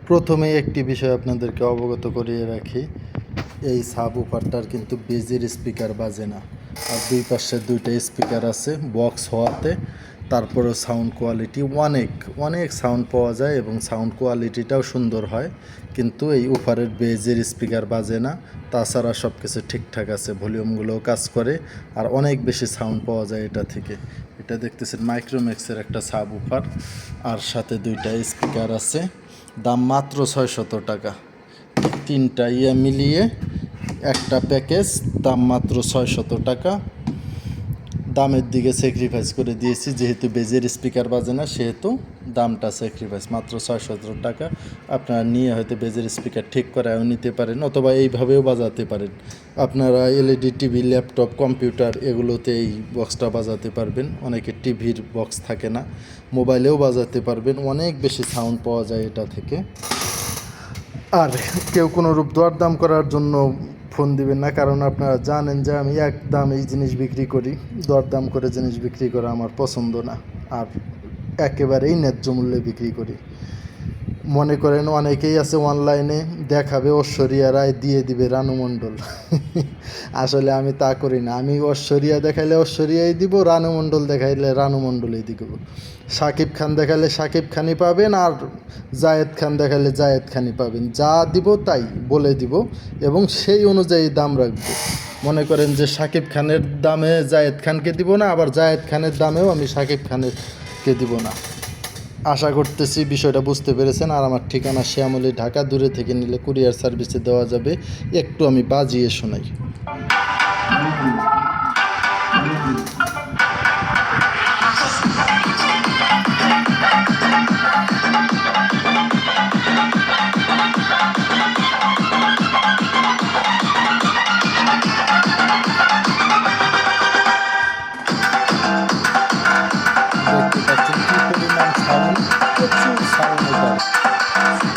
প্রথমে একটি বিষয় আপনাদেরকে অবগত করিয়ে রাখি, এই সাবউফারটার কিন্তু বেজের স্পিকার বাজে না। আর দুই পাশে দুইটা স্পিকার আছে বক্স হওয়াতে, তারপরেও সাউন্ড কোয়ালিটি অনেক অনেক সাউন্ড পাওয়া যায় এবং সাউন্ড কোয়ালিটিটাও সুন্দর হয়। কিন্তু এই উফারের বেজের স্পিকার বাজে না, তাছাড়া সব কিছু ঠিকঠাক আছে, ভলিউমগুলোও কাজ করে আর অনেক বেশি সাউন্ড পাওয়া যায় এটা থেকে। এটা দেখতেছেন মাইক্রোম্যাক্সের একটা সাবউফার, আর সাথে দুইটা স্পিকার আছে। দাম মাত্র 600 টাকা। তিনটা মিলিয়ে একটা প্যাকেজ, দাম মাত্র 600 টাকা। দামের দিকে স্যাক্রিফাইস করে দিয়েছি, যেহেতু বেজের স্পিকার বাজে না সেহেতু দামটা স্যাক্রিফাইস, মাত্র 600 টাকা। আপনারা নিয়ে হয়তো বেজের স্পিকার ঠিক করাও নিতে পারেন, অথবা এইভাবেও বাজাতে পারেন। আপনারা এলইডি টিভি, ল্যাপটপ, কম্পিউটার এগুলোতে এই বক্সটা বাজাতে পারবেন। অনেকে টিভির বক্স থাকে না, মোবাইলেও বাজাতে পারবেন। অনেক বেশি সাউন্ড পাওয়া যায় এটা থেকে। আর কেউ কোনো রূপ দরদাম করার জন্য ফোন দিবেন না, কারণ আপনারা জানেন যে আমি এক দামে এই জিনিস বিক্রি করি। দরদাম করে জিনিস বিক্রি করা আমার পছন্দ না, আর একেবারেই ন্যায্য মূল্যে বিক্রি করি। মনে করেন অনেকেই আছে অনলাইনে দেখাবে ঐশ্বরিয়া রায় দিয়ে দিবে রানু মণ্ডল। আসলে আমি তা করি না। আমি ঐশ্বরিয়া দেখাইলে ঐশ্বরিয়াই দিব, রানু মণ্ডল দেখাইলে রানু মণ্ডলই দিব। শাকিব খান দেখাইলে শাকিব খানই পাবেন, আর জায়েদ খান দেখাইলে জায়েদ খানই পাবেন। যা দিব তাই বলে দিব এবং সেই অনুযায়ী দাম রাখবো। মনে করেন যে শাকিব খানের দামে জায়েদ খানকে দিব না, আবার জায়েদ খানের দামেও আমি শাকিব খানেরকে দিব না। আশা করতেছি বিষয়টা বুঝতে পেরেছেন। আর আমার ঠিকানা শ্যামলী, ঢাকা। দূরে থেকে নিলে কুরিয়ার সার্ভিসে দেওয়া যাবে। একটু আমি বাজিয়ে শোনাই। দেখতে পাচ্ছেন কি পরিমাণ সাউন্ড, প্রচুর সাউন্ড এটা।